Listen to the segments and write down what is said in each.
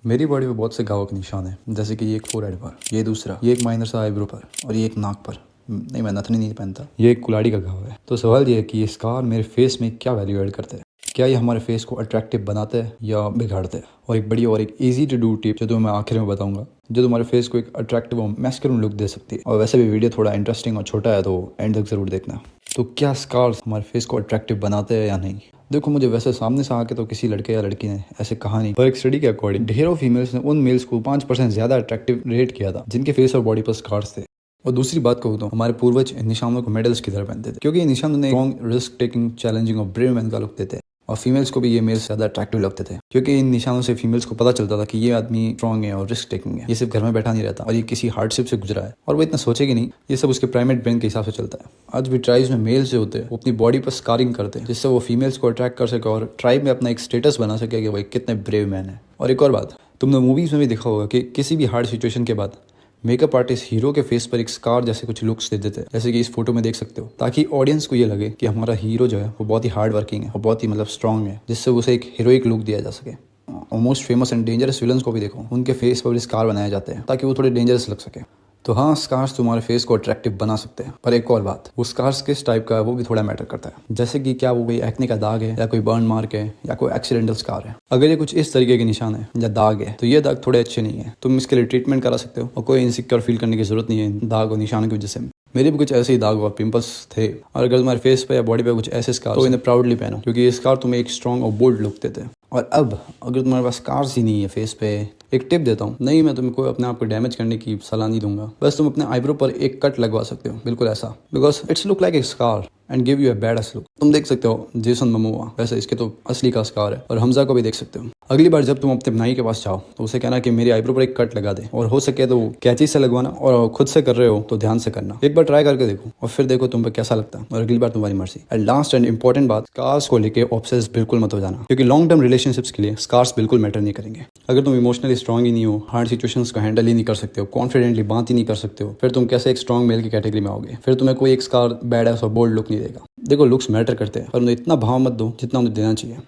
मेरी बॉडी पे बहुत से घावों के निशान हैं, जैसे कि ये एक फोरहेड पर, ये दूसरा, ये एक माइनर सा आईब्रो पर और ये एक नाक पर। नहीं, मैं नथनी नहीं पहनता। ये एक कुल्हाड़ी का घाव है। तो सवाल ये है कि ये स्कार मेरे फेस में क्या वैल्यू ऐड करते हैं? क्या ये हमारे फेस को अट्रैक्टिव बनाते हैं या बिगाड़ते हैं? और एक बड़ी और एक इजी टू डू टिप जो तुम्हें मैं आखिर में बताऊंगा, जो तुम्हारे फेस को एक अट्रैक्टिव और मैस्कुलिन लुक दे सकती है। और वैसे भी वीडियो थोड़ा इंटरेस्टिंग और छोटा है, तो एंड तक जरूर देखना। तो क्या स्कार्स हमारे फेस को अट्रैक्टिव बनाते हैं या नहीं? देखो, मुझे वैसे सामने से आके तो किसी लड़के या लड़की ने ऐसे कहा नहीं, पर एक स्टडी के अकॉर्डिंग ढेरों फीमेल्स ने उन मेल्स को 5% ज्यादा अट्रैक्टिव रेट किया था जिनके फेस और बॉडी पर स्कार्स थे। और दूसरी बात कहूँ तो हमारे पूर्वज इन निशानों को मेडल्स की तरह पहनते थे, क्योंकि इन निशानों ने स्ट्रॉन्ग, रिस्क टेकिंग, चैलेंजिंग और ब्रेव मैन का लुक देते हैं। और फीमेल्स को भी ये मेल्स ज्यादा अट्रैक्टिव लगते थे, क्योंकि इन निशानों से फीमेल्स को पता चलता था कि ये आदमी स्ट्रॉन्ग है और रिस्क टेकिंग है, ये सिर्फ घर में बैठा नहीं रहता और ये किसी हार्डशिप से गुजरा है और वो इतना सोचेगी नहीं। ये सब उसके प्राइमेट ब्रेन के हिसाब से चलता है। आज भी ट्राइब्स में मेल्स जो होते हैं वो अपनी बॉडी पर स्कारिंग करते हैं, जिससे वो फीमेल्स को अट्रैक्ट कर सके और ट्राइब में अपना एक स्टेटस बना सके कि भाई कितने ब्रेव मैन है। और एक और बात, तुमने मूवीज में भी देखा होगा कि किसी भी हार्ड सिचुएशन के बाद मेकअप आर्टिस्ट हीरो के फेस पर एक स्कार जैसे कुछ लुक्स दे देते हैं, जैसे कि इस फोटो में देख सकते हो, ताकि ऑडियंस को ये लगे कि हमारा हीरो जो है वो बहुत ही हार्ड वर्किंग है और बहुत ही स्ट्रांग है, जिससे उसे एक हीरोइक लुक दिया जा सके। और most famous and dangerous villains को भी देखो, उनके फेस पर भी स्कार बनाए जाते हैं ताकि वो थोड़े डेंजरस लग सके। तो हाँ, स्कार्स तुम्हारे फेस को अट्रैक्टिव बना सकते हैं, पर एक और बात, वो स्कार्स किस टाइप का है वो भी थोड़ा मैटर करता है। जैसे कि क्या वो कोई एक्ने का दाग है या कोई बर्न मार्क है या कोई एक्सीडेंटल स्कार है। अगर ये कुछ इस तरीके के निशान है या दाग है तो ये दाग थोड़े अच्छे नहीं है। तुम इसके लिए ट्रीटमेंट करा सकते हो और कोई इनसिक्योर फील करने की जरूरत नहीं है दाग और निशानों की वजह से। मेरे भी कुछ ऐसे ही दाग और पिंपल्स थे, और अगर तुम्हारे फेस पे या बॉडी पे कुछ ऐसे स्कार तो इन्हें प्राउडली पहनो, क्योंकि ये स्कार तुम्हें एक स्ट्रॉन्ग और बोल्ड लुक देते हैं। और अब अगर तुम्हारे पास स्कार्स ही नहीं है फेस पे, एक टिप देता हूँ, नहीं मैं तुम्हें कोई अपने आप को डैमेज करने की सलाह नहीं दूंगा, बस तुम अपने आईब्रो पर एक कट लगवा सकते हो, बिल्कुल ऐसा, because it's look like a scar and give you a bad look. तुम देख सकते हो जेसन मोमोआ, वैसे इसके तो असली का स्कार है। और हमजा को भी देख सकते हो। अगली बार जब तुम अपने नाई के पास जाओ तो उसे कहना कि मेरी आईब्रो पर एक कट लगा दे, और हो सके तो कैंची से लगवाना, और खुद से कर रहे हो तो ध्यान से करना। एक बार ट्राई करके देखो और फिर देखो तुम पे कैसा लगता है, और अगली बार तुम्हारी मर्जी। एंड लास्ट एंड इंपॉर्टेंट बात, स्कार्स को लेके ऑब्सेस बिल्कुल मत हो जाना, क्योंकि लॉन्ग टर्म रिलेशनशिप्स के लिए स्कार्स बिल्कुल मैटर नहीं करेंगे। अगर तुम इमोशनली स्ट्रांग ही नहीं हो, हार्ड सिचुएशंस को हैंडल ही नहीं कर सकते हो, कॉन्फिडेंटली बात ही नहीं कर सकते हो, फिर तुम कैसे एक स्ट्रांग मेल की कैटेगरी में आओगे? फिर तुम्हें कोई एक स्कार बैड और बोल्ड लुक नहीं देगा। देखो, लुक्स मैटर करते हैं, पर उन्हें इतना भाव मत दो जितना उन्हें देना चाहिए।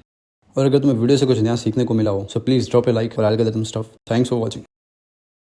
और अगर तुम्हें वीडियो से कुछ नया सीखने को मिला हो, so please drop a like और I will get some stuff. Thanks for watching.